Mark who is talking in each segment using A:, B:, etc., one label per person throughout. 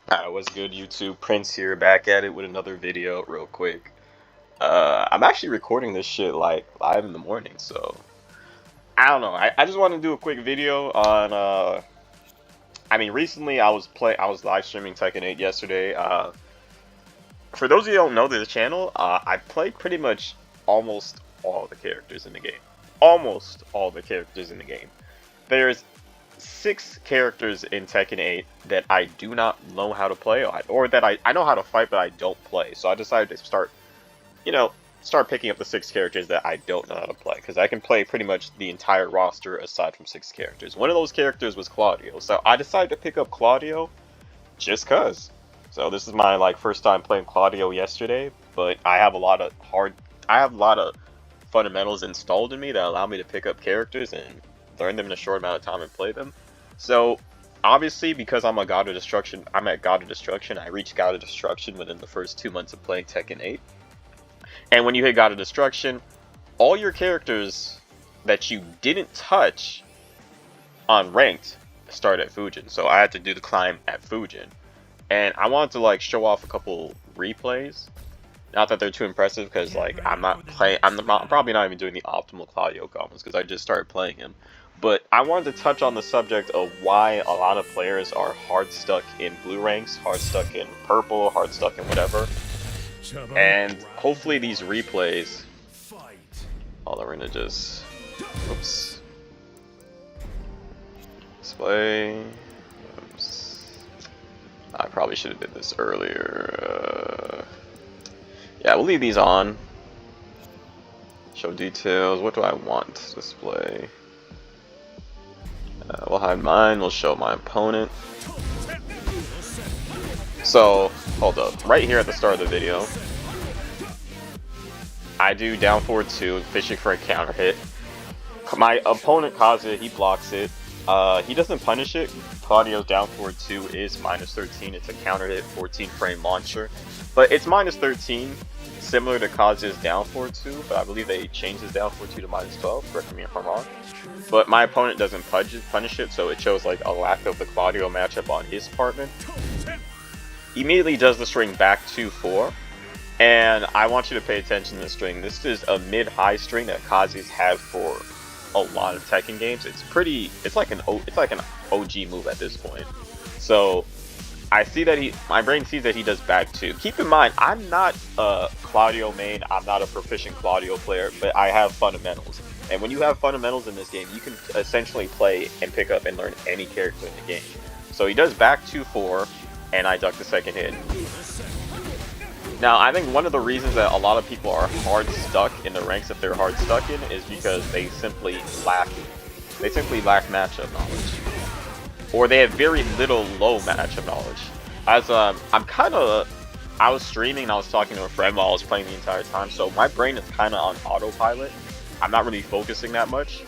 A: What's good, YouTube? Prince here, back at it with another video, real quick. I'm actually recording this shit like live in the morning, so I don't know. I just want to do a quick video on. Recently I was live streaming Tekken 8 yesterday. For those of you who don't know this channel, I played pretty much almost all the characters in the game. Almost all the characters in the game. There's 6 characters in Tekken 8 that I do not know how to play, or that I know how to fight, but I don't play. So I decided to start picking up the 6 characters that I don't know how to play, because I can play pretty much the entire roster aside from 6 characters. One of those characters was Claudio, so I decided to pick up Claudio just cause. So this is my first time playing Claudio yesterday, but I have a lot of fundamentals installed in me that allow me to pick up characters and learn them in a short amount of time and play them. So obviously, because I'm at God of Destruction, I reached God of Destruction within the first 2 months of playing Tekken 8. And when you hit God of Destruction, all your characters that you didn't touch on ranked start at Fujin. So I had to do the climb at Fujin. And I wanted to show off a couple replays. Not that they're too impressive, because I'm probably not even doing the optimal Claudio combos, because I just started playing him. But I wanted to touch on the subject of why a lot of players are hard stuck in blue ranks, hard stuck in purple, hard stuck in whatever. And hopefully these replays. Oh, we're gonna just. Oops. Display. Oops. I probably should have did this earlier. Yeah, we'll leave these on. Show details. What do I want? Display. We'll hide mine. We'll show my opponent. So, hold up. Right here at the start of the video, I do down forward 2, fishing for a counter hit. My opponent causes it. He blocks it. He doesn't punish it. Claudio's down forward 2 is -13. It's a counter hit, 14 frame launcher. But it's -13, similar to Kazuya's down forward 2, but I believe they changed his down forward 2 to -12, correct me if I'm wrong. But my opponent doesn't punish it, so it shows a lack of the Claudio matchup on his department. Immediately does the string back 2-4, and I want you to pay attention to the string. This is a mid-high string that Kazuya's had for a lot of Tekken games. It's like an OG move at this point. So I see that my brain sees that he does back 2. Keep in mind, I'm not a Claudio main, I'm not a proficient Claudio player, but I have fundamentals. And when you have fundamentals in this game, you can essentially play and pick up and learn any character in the game. So he does back 2-4, and I duck the second hit. Now, I think one of the reasons that a lot of people are hard stuck in the ranks that they're hard stuck in is because they simply lack matchup knowledge, or they have very little low matchup knowledge. As I was streaming and I was talking to a friend while I was playing the entire time, so my brain is kind of on autopilot. I'm not really focusing that much.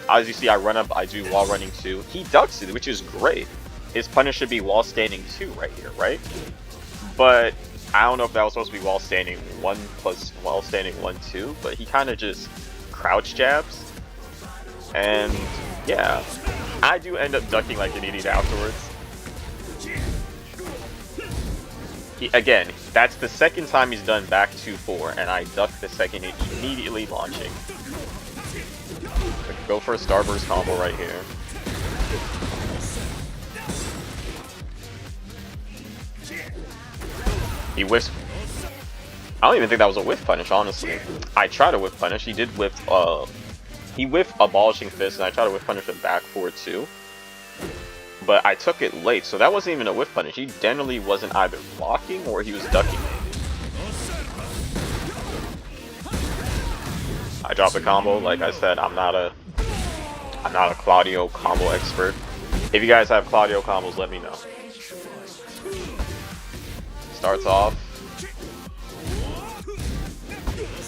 A: As you see, I run up, I do wall running 2. He ducks it, which is great. His punish should be wall standing 2 right here, right? But I don't know if that was supposed to be wall standing 1 plus wall standing 1-2, but he kind of just crouch jabs. And yeah, I do end up ducking like an idiot afterwards. Again, that's the second time he's done back 2-4, and I duck the second hit immediately launching. Go for a Starburst combo right here. He whiffs. I don't even think that was a whiff punish, honestly. I tried to whiff punish. He did whiff. He whiffed Abolishing Fist, and I tried to whiff punish him back forward too. But I took it late, so that wasn't even a whiff punish. He generally wasn't either blocking or he was ducking maybe. I dropped a combo. Like I said, I'm not a Claudio combo expert. If you guys have Claudio combos, let me know. Starts off.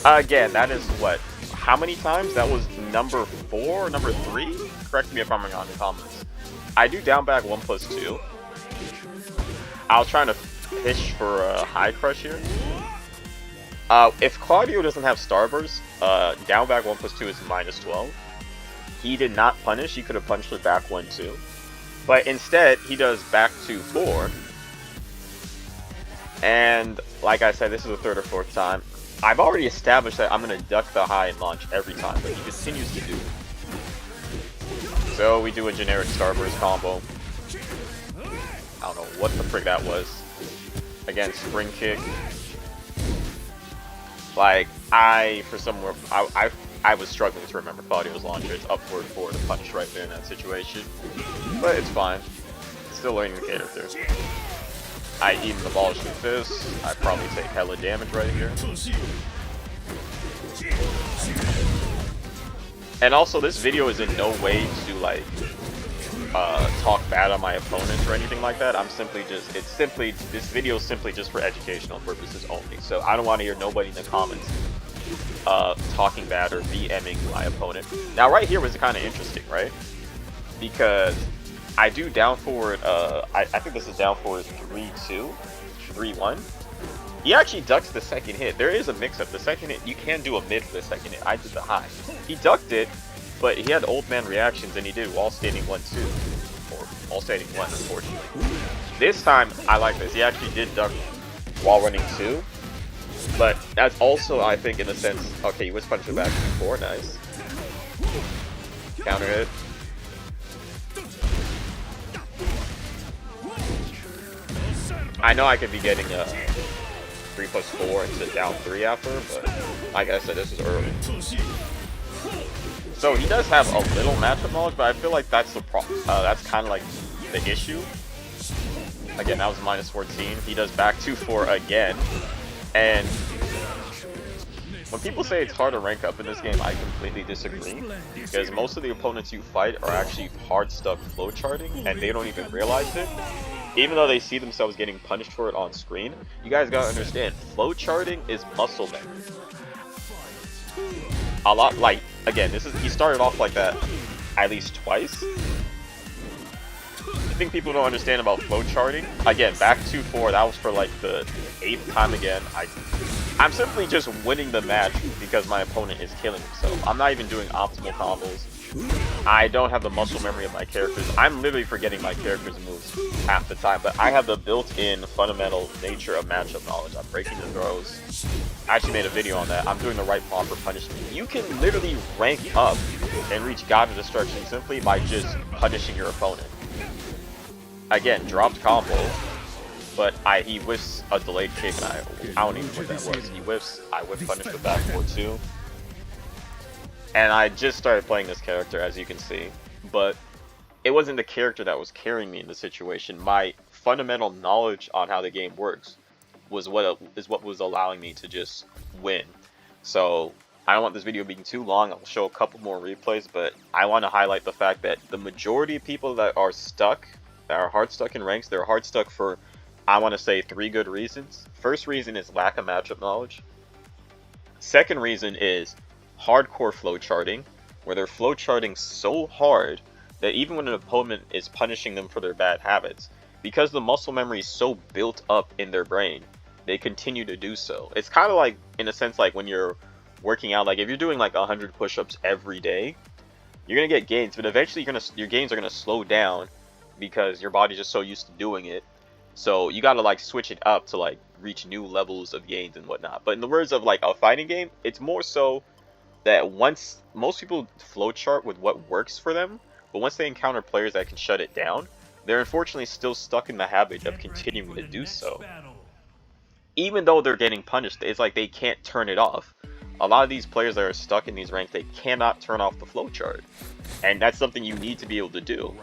A: Again, that is what? How many times? That was number 4 or number 3? Correct me if I'm wrong on the comments. I do down back 1+2. I was trying to fish for a high crush here. If Claudio doesn't have Starburst, down back 1+2 is -12. He did not punish. He could have punched it back 1-2. But instead, he does back 2-4. And like I said, this is the third or fourth time. I've already established that I'm going to duck the high and launch every time, but he continues to do it. So we do a generic Starburst combo. I don't know what the frick that was. Again, spring kick. Like, I was struggling to remember Claudio's launcher. It's upward four to punish right there in that situation. But it's fine. Still learning the character. I even abolish the fist. I probably take hella damage right here. And also, this video is in no way to like talk bad on my opponents or anything like that. I'm simply just, this video is simply just for educational purposes only. So I don't want to hear nobody in the comments talking bad or BMing my opponent. Now right here was kind of interesting, right? Because I do down forward, I think this is down forward 3-2, 3-1. He actually ducks the second hit. There is a mix-up. The second hit, you can do a mid for the second hit. I did the high. He ducked it, but he had old man reactions, and he did while standing 1-2. Or while standing 1, unfortunately. This time, I like this. He actually did duck while running 2. But that's also, I think, in a sense, okay, he was punching back before. Nice. Counter hit. I know I could be getting a 3+4 into down 3 after, but like I said, this is early. So he does have a little matchup knowledge, but I feel like that's the problem. That's kind of like the issue. Again, that was -14. He does back 2-4 again, and when people say it's hard to rank up in this game, I completely disagree, because most of the opponents you fight are actually hard stuck flowcharting, and they don't even realize it. Even though they see themselves getting punished for it on screen, you guys gotta understand, flowcharting is muscle memory. A lot, like, again, he started off like that at least twice. I think people don't understand about flowcharting. Again, back 2-4, that was for like the 8th time again. I'm simply just winning the match because my opponent is killing himself. I'm not even doing optimal combos. I don't have the muscle memory of my characters. I'm literally forgetting my character's moves half the time, but I have the built-in fundamental nature of matchup knowledge. I'm breaking the throws. I actually made a video on that. I'm doing the right proper punishment. You can literally rank up and reach God of Destruction simply by just punishing your opponent. Again, dropped combo, but he whiffs a delayed kick, and I don't even know what that was. He whiffs, I whiff punish with back 4-2. And I just started playing this character, as you can see, but it wasn't the character that was carrying me in the situation. My fundamental knowledge on how the game works was what was allowing me to just win. So I don't want this video being too long. I'll show a couple more replays, but I want to highlight the fact that the majority of people that are stuck, that are hard stuck in ranks, they're hard stuck for, I want to say, 3 good reasons. First reason is lack of matchup knowledge. Second reason is hardcore flowcharting, where they're flowcharting so hard that even when an opponent is punishing them for their bad habits, because the muscle memory is so built up in their brain, they continue to do so. It's kind of like, in a sense, like when you're working out, like if you're doing like 100 push-ups every day, you're gonna get gains, but eventually your gains are gonna slow down because your body's just so used to doing it. So you gotta like switch it up to like reach new levels of gains and whatnot. But in the words of like a fighting game, it's more so that once most people flowchart with what works for them, but once they encounter players that can shut it down, they're unfortunately still stuck in the habit of continuing to do so. Even though they're getting punished, it's like they can't turn it off. A lot of these players that are stuck in these ranks, they cannot turn off the flowchart. And that's something you need to be able to do.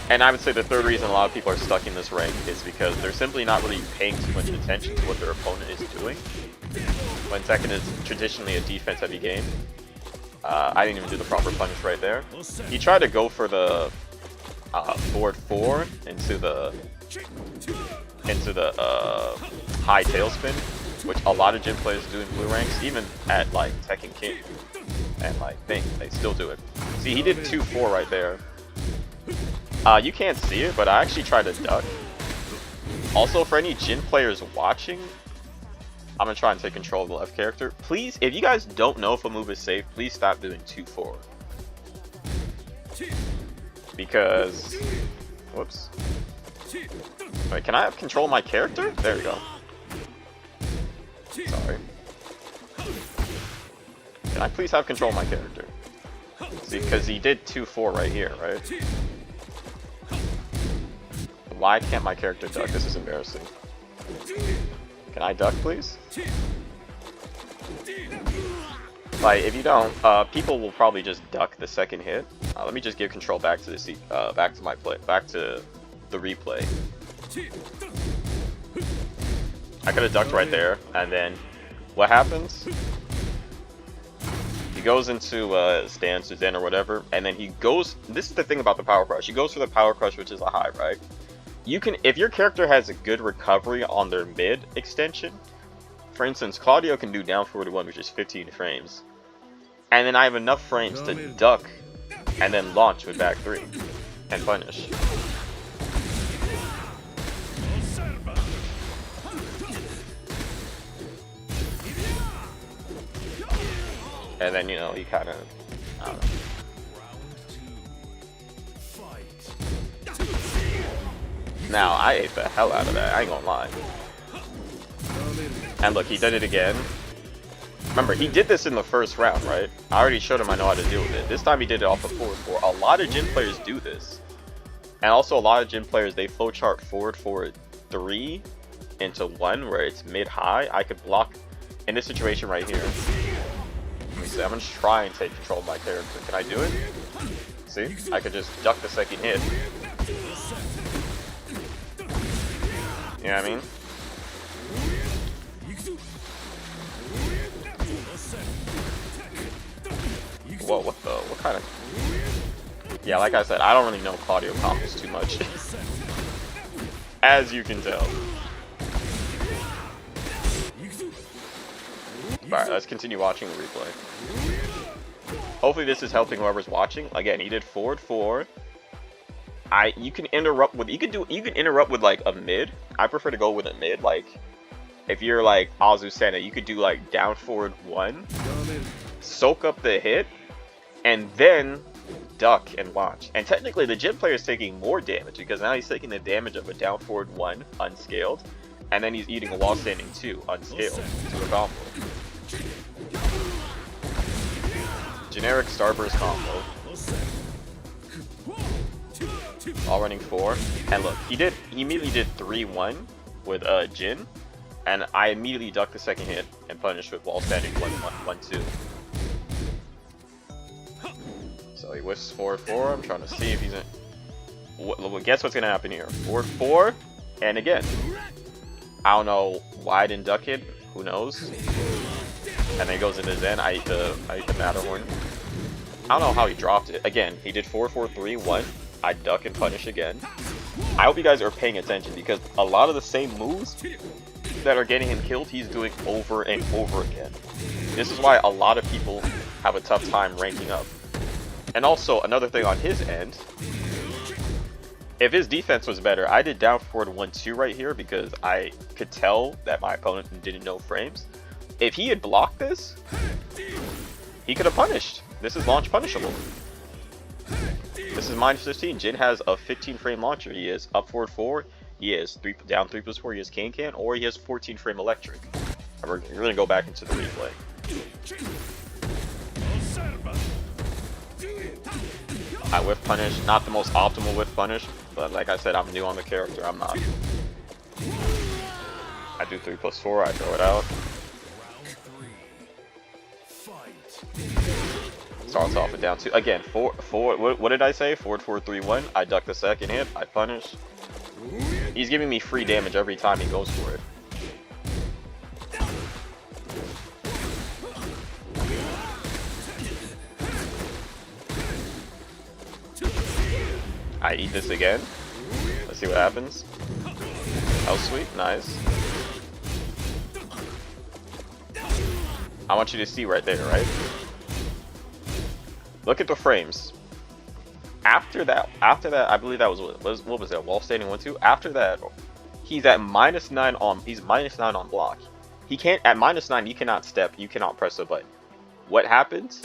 A: And I would say the third reason a lot of people are stuck in this rank is because they're simply not really paying too much attention to what their opponent is doing. When Tekken is traditionally a defense-heavy game. I didn't even do the proper punish right there. He tried to go for the forward 4 into the high tailspin, which a lot of gym players do in blue ranks, even at like Tekken King and like they still do it. See, he did 2-4 right there. You can't see it, but I actually tried to duck. Also, for any Jin players watching, I'm gonna try and take control of the left character. Please, if you guys don't know if a move is safe, please stop doing 2-4. Because, whoops. Wait, can I have control of my character? There we go. Sorry. Can I please have control of my character? See, because he did 2-4 right here, right? Why can't my character duck? This is embarrassing. Can I duck, please? Like, if you don't, people will probably just duck the second hit. Let me just give control back to the back to the replay. I could have ducked right there, and then what happens? He goes into stance to Zen or whatever, and then he goes. This is the thing about the power crush. He goes for the power crush, which is a high, right? You can, if your character has a good recovery on their mid extension. For instance, Claudio can do down 4-1, which is 15 frames, and then I have enough frames to duck, and then launch with back 3 and punish. And then, you know, he kind of, I don't know. Now, I ate the hell out of that, I ain't gonna lie. And look, he did it again. Remember, he did this in the first round, right? I already showed him I know how to deal with it. This time he did it off of forward 4. A lot of Jin players do this. And also a lot of Jin players, they flowchart forward 3 into 1, where it's mid-high. I could block in this situation right here. Let me see, I'm gonna try and take control of my character. Can I do it? See? I could just duck the second hit. You know what I mean? Whoa, what kind of... Yeah, like I said, I don't really know Claudio combos too much. As you can tell. Alright, let's continue watching the replay. Hopefully this is helping whoever's watching. Again, he did forward 4. You can interrupt with interrupt with like a mid. I prefer to go with a mid. Like if you're like Azucena, you could do like down forward 1, soak up the hit, and then duck and launch. And technically the Jin player is taking more damage because now he's taking the damage of a down forward 1 unscaled, and then he's eating a wall standing 2 unscaled to a combo. Generic Starburst combo. All running 4, and look, he immediately did 3-1 with Jin, and I immediately ducked the second hit and punished with wall standing 1-1-1-2. So he whiffs 4-4. I'm trying to see if he's in. Guess what's gonna happen here? 4-4, and again, I don't know why I didn't duck it. Who knows? And then he goes into Zen. I eat the Matterhorn. I don't know how he dropped it. Again, he did 4-4-3-1. I duck and punish again. I hope you guys are paying attention because a lot of the same moves that are getting him killed, he's doing over and over again. This is why a lot of people have a tough time ranking up. And also, another thing on his end, if his defense was better, I did down forward 1-2 right here because I could tell that my opponent didn't know frames. If he had blocked this, he could have punished. This is launch punishable. This is -15. Jin has a 15 frame launcher. He is up forward 4. He is down 3+4. He has can, or he has 14 frame electric. And we're gonna go back into the replay. I whiff punish. Not the most optimal whiff punish, but like I said, I'm new on the character. I'm not. I do 3+4. I throw it out. Starts off with down 2. Again, what did I say? 4-4-3-1. I duck the second hit. I punish. He's giving me free damage every time he goes for it. I eat this again. Let's see what happens. Oh, sweet. Nice. I want you to see right there, right? Look at the frames. After that, I believe that was what was that? Wall standing 1-2. After that, he's at -9 on. He's -9 on block. He can't at -9. You cannot step. You cannot press a button. What happens?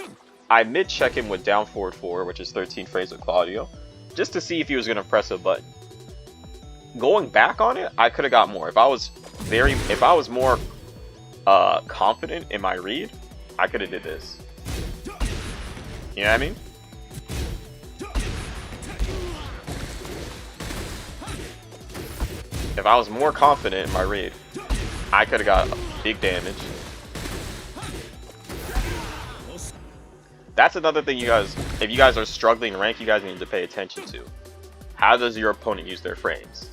A: I mid check him with down forward 4, which is 13 frames with Claudio, just to see if he was gonna press a button. going back on it, I could have got more. If I was more confident in my read, I could have did this. You know what I mean? If I was more confident in my read, I could have got big damage. That's another thing you guys, if you guys are struggling in rank, you guys need to pay attention to. How does your opponent use their frames?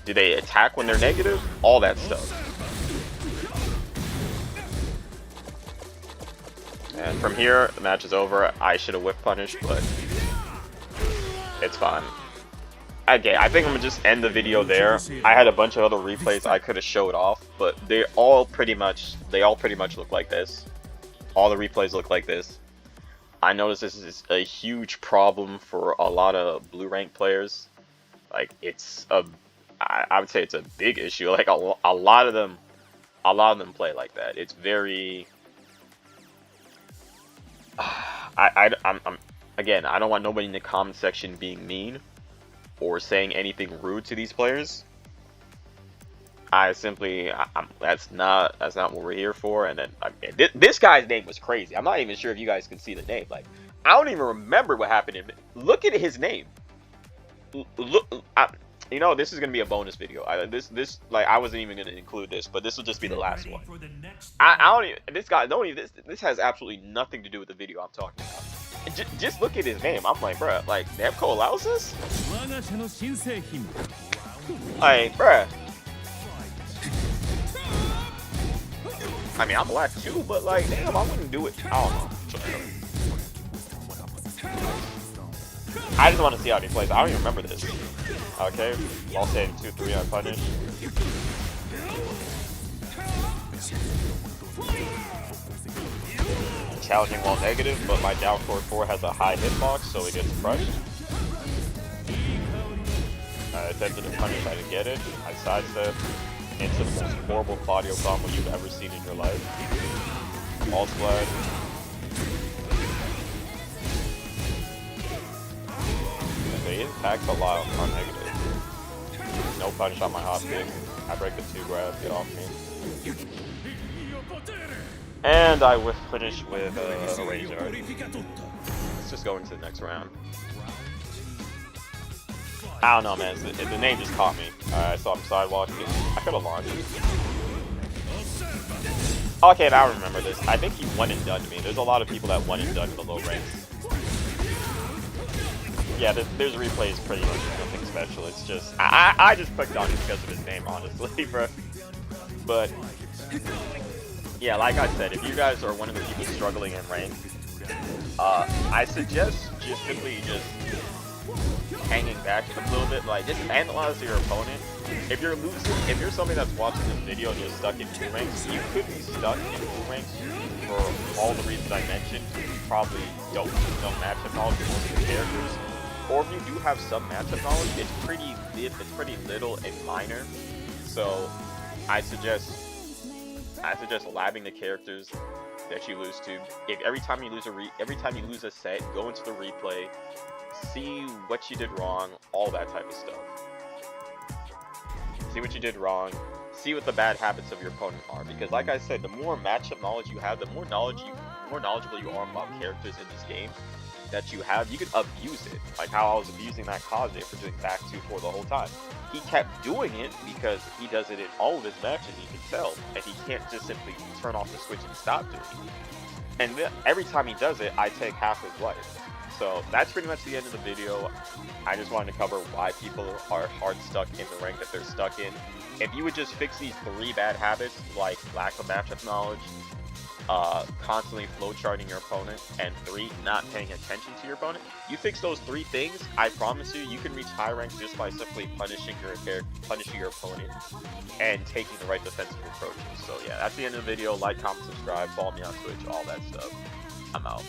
A: Do they attack when they're negative? All that stuff. And from here, the match is over. I should have whip punished, but it's fine. Okay, I think I'm gonna just end the video there. I had a bunch of other replays I could have showed off, but they all pretty much look like this. All the replays look like this. I noticed this is a huge problem for a lot of blue rank players. Like, it's a, I would say it's a big issue. Like, a lot of them play like that. It's very, again, I don't want nobody in the comment section being mean or saying anything rude to these players. That's not what we're here for. And then this guy's name was crazy. I'm not even sure if you guys can see the name. Like, I don't even remember what happened to him. Look at his name. Look, you know, this is gonna be a bonus video. I wasn't even gonna include this, but this will just be the last one. I don't even. This guy don't even. This has absolutely nothing to do with the video I'm talking about. Just look at his name. I'm like, bruh, like, Namco allows this? Like, bruh. I mean, I'm black too, but like, damn, I wouldn't do it. I don't know. I just want to see how he plays. I don't even remember this. Okay, I'll say 2-3 I punish. Challenging while negative, but my down forward 4 has a high hitbox, so it gets crushed. I attempted to punish, I didn't get it. I sidestep into the most horrible Claudio combo you've ever seen in your life. All splash. Okay, he attacks a lot on negative. No punish on my hop kick. I break the 2 grab, get off me. And I whiff finish with a range art. Let's just go into the next round. I don't know, man. The name just caught me. I saw him sidewalking. I could have launched. Okay, now I remember this. I think he one and done me. There's a lot of people that one and done the low ranks. Yeah, there's replays pretty much nothing special. It's just I just clicked on it because of his name, honestly, bro. But yeah, like I said, if you guys are one of the people struggling in rank, I suggest just simply hanging back a little bit. Like, just analyze your opponent. If you're losing, if you're somebody that's watching this video and you're stuck in blue ranks, you could be stuck in blue ranks for all the reasons I mentioned. You probably don't know matchup knowledge of most of the characters, or if you do have some matchup knowledge, it's pretty little and minor. So I suggest labbing the characters that you lose to. If every time you lose a set, go into the replay, see what you did wrong, all that type of stuff. See what you did wrong, see what the bad habits of your opponent are. Because like I said, the more matchup knowledge you have, the more knowledgeable you are about characters in this game that you have, you can abuse it. Like how I was abusing that Kaze for doing back 2-4 the whole time. He kept doing it because he does it in all of his matches, you can tell. And he can't just simply turn off the switch and stop doing it. And then every time he does it, I take half his life. So that's pretty much the end of the video. I just wanted to cover why people are hard stuck in the rank that they're stuck in. If you would just fix these 3 bad habits, like lack of matchup knowledge, constantly flowcharting your opponent, and 3, not paying attention to your opponent. You fix those 3 things, I promise you, you can reach high rank just by simply punishing your opponent and taking the right defensive approaches. So yeah, that's the end of the video. Like, comment, subscribe, follow me on Twitch, all that stuff. I'm out.